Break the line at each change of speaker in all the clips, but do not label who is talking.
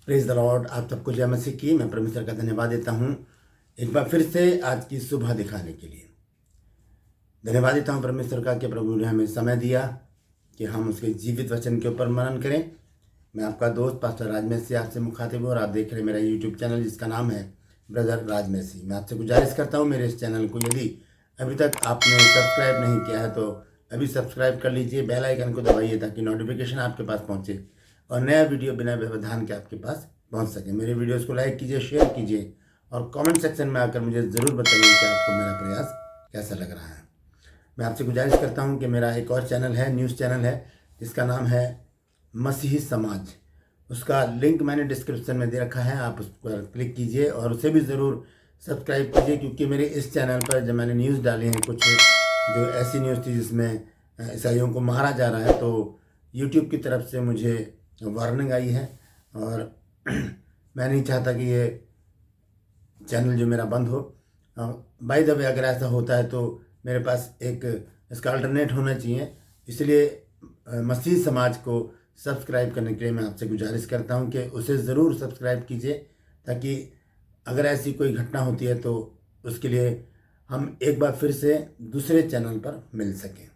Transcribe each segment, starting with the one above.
Praise the Lord. आप सबको जय मसीह की। मैं परमेश्वर का धन्यवाद देता हूँ एक बार फिर से आज की सुबह दिखाने के लिए। धन्यवाद देता हूँ परमेश्वर का कि प्रभु ने हमें समय दिया कि हम उसके जीवित वचन के ऊपर मनन करें। मैं आपका दोस्त पास्टर राजमेसी आपसे मुखातिब हूँ और आप देख रहे हैं मेरा यूट्यूब चैनल जिसका नाम है ब्रदर राजमेसी। मैं आपसे गुजारिश करता हूँ मेरे इस चैनल को यदि अभी तक आपने सब्सक्राइब नहीं किया है तो अभी सब्सक्राइब कर लीजिए, बेल आइकन को दबाइए ताकि नोटिफिकेशन आपके पास पहुँचे और नया वीडियो बिना व्यवधान के आपके पास पहुंच सके। मेरे वीडियोस को लाइक कीजिए, शेयर कीजिए और कमेंट सेक्शन में आकर मुझे ज़रूर बताइए कि आपको मेरा प्रयास कैसा लग रहा है। मैं आपसे गुजारिश करता हूं कि मेरा एक और चैनल है, न्यूज़ चैनल है जिसका नाम है मसीही समाज। उसका लिंक मैंने डिस्क्रिप्शन में दे रखा है, आप उस पर क्लिक कीजिए और उसे भी ज़रूर सब्सक्राइब कीजिए क्योंकि मेरे इस चैनल पर जब मैंने न्यूज़ डाली हैं कुछ जो ऐसी न्यूज़ थी जिसमें ईसाइयों को मारा जा रहा है तो यूट्यूब की तरफ से मुझे वार्निंग आई है और मैं नहीं चाहता कि ये चैनल जो मेरा बंद हो। बाय द वे अगर ऐसा होता है तो मेरे पास एक इसका अल्टरनेट होना चाहिए, इसलिए मसीह समाज को सब्सक्राइब करने के लिए मैं आपसे गुजारिश करता हूं कि उसे ज़रूर सब्सक्राइब कीजिए ताकि अगर ऐसी कोई घटना होती है तो उसके लिए हम एक बार फिर से दूसरे चैनल पर मिल सकें।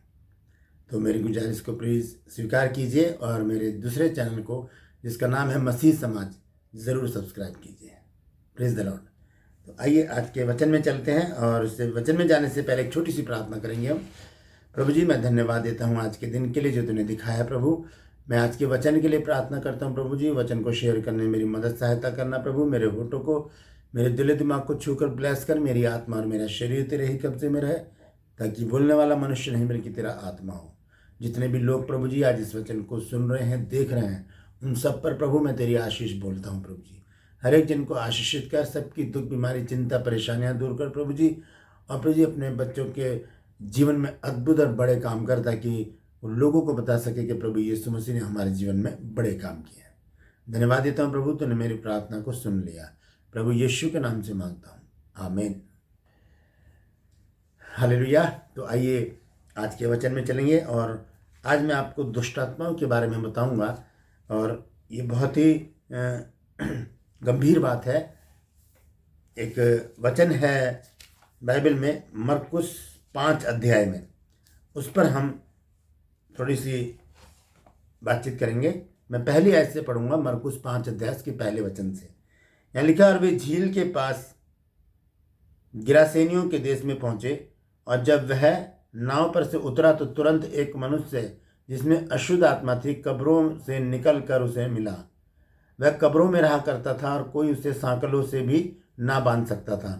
तो मेरी गुजारिश को प्लीज़ स्वीकार कीजिए और मेरे दूसरे चैनल को जिसका नाम है मसीह समाज ज़रूर सब्सक्राइब कीजिए। Praise the Lord. तो आइए आज के वचन में चलते हैं और उस वचन में जाने से पहले एक छोटी सी प्रार्थना करेंगे हम। प्रभु जी, मैं धन्यवाद देता हूँ आज के दिन के लिए जो तूने दिखाया है प्रभु। मैं आज के वचन के लिए प्रार्थना करता हूँ प्रभु जी, वचन को शेयर करने में मेरी मदद सहायता करना प्रभु। मेरे होठों को, मेरे दिल दिमाग को छूकर ब्लेस कर, मेरी आत्मा और मेरा शरीर तेरे ही कब्जे में रहे ताकि बोलने वाला मनुष्य नहीं बल्कि तेरा आत्मा हो। जितने भी लोग प्रभु जी आज इस वचन को सुन रहे हैं, देख रहे हैं, उन सब पर प्रभु मैं तेरी आशीष बोलता हूँ प्रभु जी। हर एक जन को आशीषित कर, सबकी दुख बीमारी चिंता परेशानियां दूर कर प्रभु जी। और प्रभु जी अपने बच्चों के जीवन में अद्भुत और बड़े काम कर ताकि वो लोगों को बता सके कि प्रभु यीशु मसीह ने हमारे जीवन में बड़े काम किए हैं। धन्यवाद देता हूँ प्रभु, तूने मेरी प्रार्थना को सुन लिया। प्रभु यीशु के नाम से मांगता हूँ, आमीन। हालेलुया। तो आइए आज के वचन में चलेंगे और आज मैं आपको दुष्ट आत्माओं के बारे में बताऊंगा और ये बहुत ही गंभीर बात है। एक वचन है बाइबल में मरकुस 5 अध्याय में, उस पर हम थोड़ी सी बातचीत करेंगे। मैं पहली आयत से पढ़ूंगा, मरकुस 5 अध्याय के पहले वचन से। यहाँ लिखा, और वे झील के पास गिरासेनियों के देश में पहुंचे और जब वह नाव पर से उतरा तो तुरंत एक मनुष्य जिसमें अशुद्ध आत्मा थी कब्रों से निकल कर उसे मिला। वह कब्रों में रहा करता था और कोई उसे सांकलों से भी ना बांध सकता था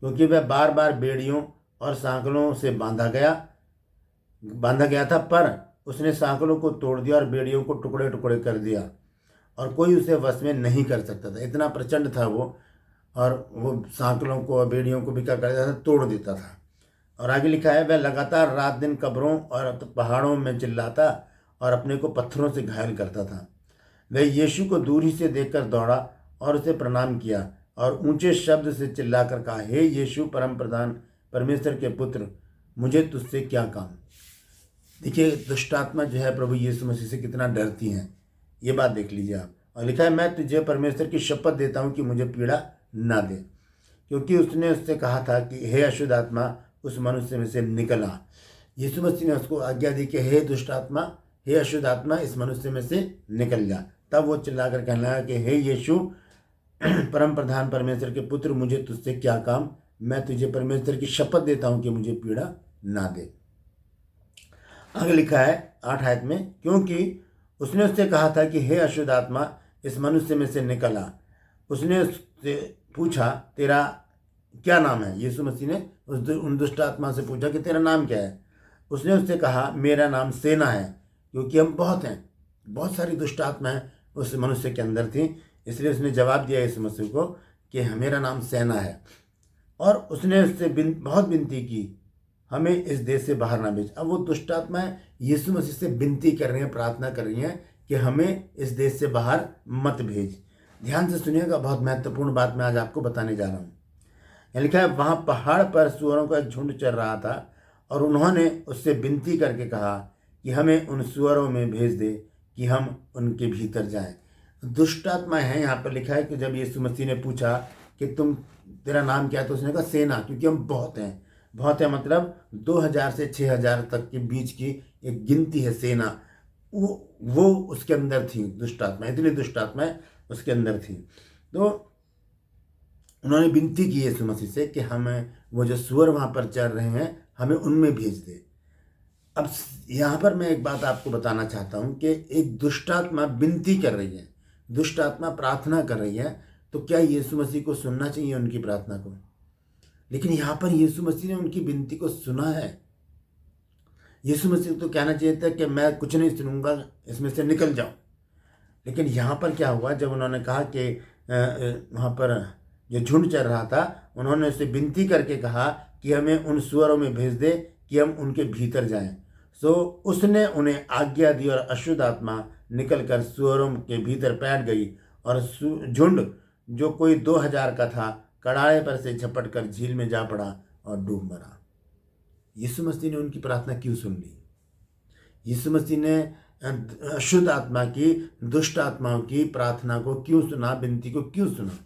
क्योंकि वह बार बार बेड़ियों और सांकलों से बांधा गया था, पर उसने सांकलों को तोड़ दिया और बेड़ियों को टुकड़े टुकड़े कर दिया और कोई उसे वश में नहीं कर सकता था। इतना प्रचंड था वो, और वो सांकलों को और बेड़ियों को भी क्या कर देता था, तोड़ देता था। और आगे लिखा है, वह लगातार रात दिन कब्रों और पहाड़ों में चिल्लाता और अपने को पत्थरों से घायल करता था। वह यीशु को दूर ही से देखकर दौड़ा और उसे प्रणाम किया और ऊंचे शब्द से चिल्लाकर कहा, हे यीशु परम प्रधान परमेश्वर के पुत्र, मुझे तुझसे क्या काम। देखिए दुष्ट आत्मा जो है प्रभु यीशु मसीह से कितना डरती हैं, ये बात देख लीजिए आप। और लिखा है, मैं तुझे परमेश्वर की शपथ देता हूँ कि मुझे पीड़ा ना दे, क्योंकि उसने उससे कहा था कि हे अशुद्ध आत्मा उस मनुष्य में से निकल आ। यीशु मसीह ने उसको आज्ञा दी कि हे दुष्ट आत्मा, हे अशुद्ध आत्मा इस मनुष्य में से निकल जा। तब वो चिल्लाकर कहने लगा कि हे यीशु परम प्रधान परमेश्वर के पुत्र, मुझे तुझसे क्या काम। मैं तुझे परमेश्वर की शपथ देता हूँ कि मुझे पीड़ा ना दे। आगे लिखा है 8 आयत में, क्योंकि उसने उससे कहा था कि हे अशुद्ध आत्मा इस मनुष्य में से निकल आ। उसने उससे पूछा, तेरा क्या नाम है। यीशु मसीह ने उन दुष्ट आत्मा से पूछा कि तेरा नाम क्या है। उसने उससे कहा, मेरा नाम सेना है, क्योंकि हम बहुत हैं। बहुत सारी दुष्ट आत्माएं उस मनुष्य के अंदर थी, इसलिए उसने जवाब दिया यीशु मसीह को कि मेरा नाम सेना है। और उसने उससे बहुत विनती की, हमें इस देश से बाहर ना भेज। अब वो दुष्ट आत्माएं यीशु मसीह से विनती कर रही हैं, प्रार्थना कर रही हैं कि हमें इस देश से बाहर मत भेज। ध्यान से सुनिएगा, बहुत महत्वपूर्ण बात मैं आज आपको बताने जा रहा हूँ। लिखा है, वहाँ पहाड़ पर सूअरों का एक झुंड चल रहा था और उन्होंने उससे विनती करके कहा कि हमें उन सूअरों में भेज दे कि हम उनके भीतर जाएं। दुष्ट आत्माएं हैं। यहाँ पर लिखा है कि जब यीशु मसीह ने पूछा कि तेरा नाम क्या है, तो उसने कहा सेना, क्योंकि हम बहुत हैं। बहुत है मतलब 2000 से 6000 तक के बीच की एक गिनती है सेना। वो उसके अंदर थी दुष्ट आत्माएं, इतनी दुष्ट आत्माएं उसके अंदर थी। तो उन्होंने विनती की यीशु मसीह से कि हमें वो जो सुअर वहाँ पर चल रहे हैं हमें उनमें भेज दे। अब यहाँ पर मैं एक बात आपको बताना चाहता हूँ कि एक दुष्ट आत्मा विनती कर रही है, दुष्ट आत्मा प्रार्थना कर रही है, तो क्या यीशु मसीह को सुनना चाहिए उनकी प्रार्थना को? लेकिन यहाँ पर यीशु मसीह ने उनकी विनती को सुना है। यीशु मसीह को तो कहना चाहिए था कि मैं कुछ नहीं सुनूंगा, इसमें से निकल जाओ। लेकिन यहाँ पर क्या हुआ, जब उन्होंने कहा कि वहाँ पर जो झुंड चल रहा था, उन्होंने उससे विनती करके कहा कि हमें उन सुअरों में भेज दे कि हम उनके भीतर जाएं। सो उसने उन्हें आज्ञा दी और अशुद्ध आत्मा निकलकर सुअरों के भीतर बैठ गई और झुंड जो कोई 2000 का था कड़ाहे पर से झपट कर झील में जा पड़ा और डूब मरा। यीशु मसीह ने उनकी प्रार्थना क्यों सुन ली? यीशु मसीह ने अशुद्ध आत्मा की, दुष्ट आत्माओं की प्रार्थना को क्यों सुना, विनती को क्यों सुना?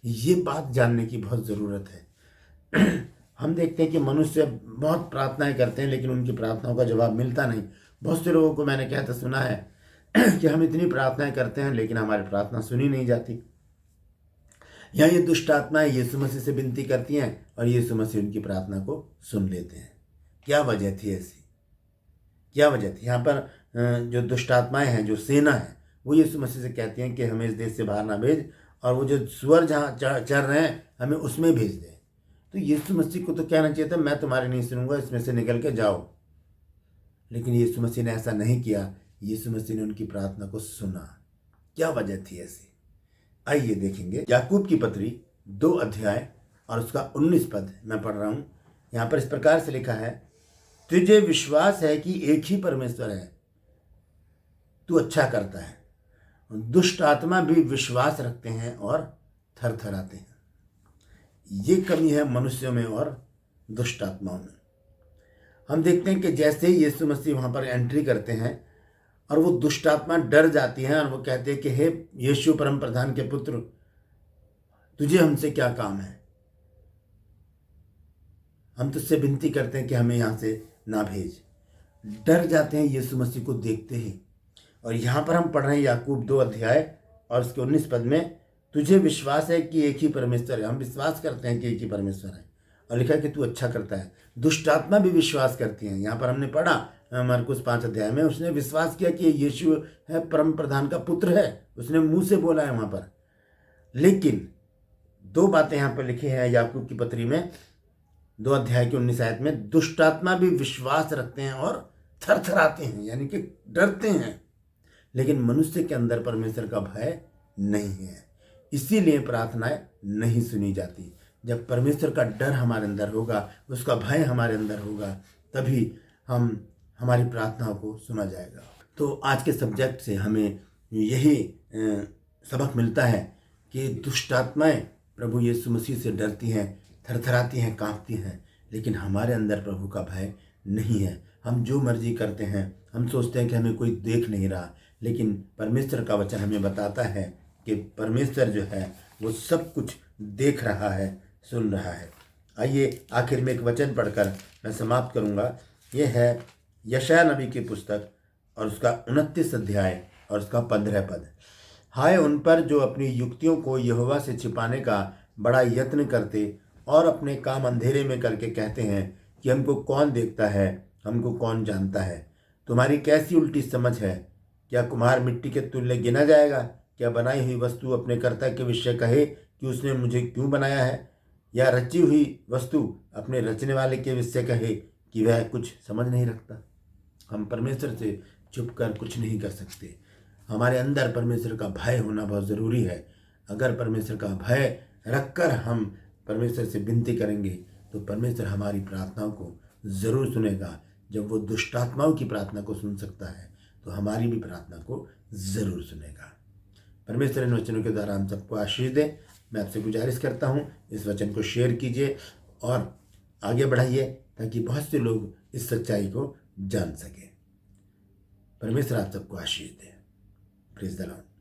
ये बात जानने की बहुत ज़रूरत है। हम देखते हैं कि मनुष्य बहुत प्रार्थनाएं करते हैं लेकिन उनकी प्रार्थनाओं का जवाब मिलता नहीं। बहुत से लोगों को मैंने कहते सुना है कि हम इतनी प्रार्थनाएं करते हैं लेकिन हमारी प्रार्थना सुनी नहीं जाती। या ये दुष्ट आत्माएं यीशु मसीह से विनती करती हैं और यीशु मसीह उनकी प्रार्थना को सुन लेते हैं। क्या वजह थी ऐसी? क्या वजह थी? यहाँ पर जो दुष्ट आत्माएं हैं, जो सेना है, वो यीशु मसीह से कहती हैं कि हमें इस देश से बाहर ना भेज, और वो जो सुअर जहाँ चढ़ रहे हैं हमें उसमें भेज दे। तो यीशु मसीह को तो कहना चाहिए था मैं तुम्हारी नहीं सुनूंगा, इसमें से निकल के जाओ। लेकिन यीशु मसीह ने ऐसा नहीं किया। यीशु मसीह ने उनकी प्रार्थना को सुना। क्या वजह थी ऐसी? आइए देखेंगे। याकूब की पत्री 2 अध्याय और उसका 19 पद मैं पढ़ रहा हूँ। यहाँ पर इस प्रकार से लिखा है, तुझे विश्वास है कि एक ही परमेश्वर है, तू अच्छा करता है। दुष्ट आत्मा भी विश्वास रखते हैं और थरथराते हैं। ये कमी है मनुष्यों में और दुष्ट आत्माओं में। हम देखते हैं कि जैसे ही यीशु मसीह वहाँ पर एंट्री करते हैं और वो दुष्ट आत्मा डर जाती हैं और वो कहते हैं कि हे यीशु परम प्रधान के पुत्र, तुझे हमसे क्या काम है? हम तुझसे विनती करते हैं कि हमें यहाँ से ना भेज। डर जाते हैं यीशु मसीह को देखते ही। और यहाँ पर हम पढ़ रहे हैं याकूब 2 अध्याय और उसके 19 पद में, तुझे विश्वास है कि एक ही परमेश्वर है। हम विश्वास करते हैं कि एक ही परमेश्वर है और लिखा है कि तू अच्छा करता है। दुष्ट आत्मा भी विश्वास करती हैं। यहाँ पर हमने पढ़ा मरकुस 5 अध्याय में, उसने विश्वास किया कि यीशु है परम प्रधान का पुत्र है, उसने मुंह से बोला है वहाँ पर। लेकिन 2 बातें यहाँ पर लिखी हैं याकूब की पत्री में 2 अध्याय की 19 आयत में, दुष्ट आत्मा भी विश्वास रखते हैं और थरथराते हैं, यानी कि डरते हैं। लेकिन मनुष्य के अंदर परमेश्वर का भय नहीं है, इसीलिए प्रार्थनाएं नहीं सुनी जाती। जब परमेश्वर का डर हमारे अंदर होगा, उसका भय हमारे अंदर होगा, तभी हमारी प्रार्थनाओं को सुना जाएगा। तो आज के सब्जेक्ट से हमें यही सबक मिलता है कि दुष्ट आत्माएं प्रभु यीशु मसीह से डरती हैं, थरथराती हैं, कांपती हैं, लेकिन हमारे अंदर प्रभु का भय नहीं है। हम जो मर्जी करते हैं, हम सोचते हैं कि हमें कोई देख नहीं रहा, लेकिन परमेश्वर का वचन हमें बताता है कि परमेश्वर जो है वो सब कुछ देख रहा है, सुन रहा है। आइए आखिर में एक वचन पढ़कर मैं समाप्त करूंगा। ये है यशायाह नबी की पुस्तक और उसका 29 अध्याय और उसका 15 पद। हाय उन पर जो अपनी युक्तियों को यहोवा से छिपाने का बड़ा यत्न करते और अपने काम अंधेरे में करके कहते हैं कि हमको कौन देखता है, हमको कौन जानता है। तुम्हारी कैसी उल्टी समझ है। क्या कुम्हार मिट्टी के तुल्य गिना जाएगा? क्या बनाई हुई वस्तु अपने कर्ता के विषय कहे कि उसने मुझे क्यों बनाया है? या रची हुई वस्तु अपने रचने वाले के विषय कहे कि वह कुछ समझ नहीं रखता? हम परमेश्वर से छुप कर कुछ नहीं कर सकते। हमारे अंदर परमेश्वर का भय होना बहुत ज़रूरी है। अगर परमेश्वर का भय रखकर हम परमेश्वर से विनती करेंगे तो परमेश्वर हमारी प्रार्थनाओं को ज़रूर सुनेगा। जब वो दुष्ट आत्माओं की प्रार्थना को सुन सकता है तो हमारी भी प्रार्थना को ज़रूर सुनेगा। परमेश्वर इन वचनों के द्वारा हम सबको आशीष दे। मैं आपसे गुजारिश करता हूँ, इस वचन को शेयर कीजिए और आगे बढ़ाइए ताकि बहुत से लोग इस सच्चाई को जान सकें। परमेश्वर आप सबको आशीष दे। Praise the Lord.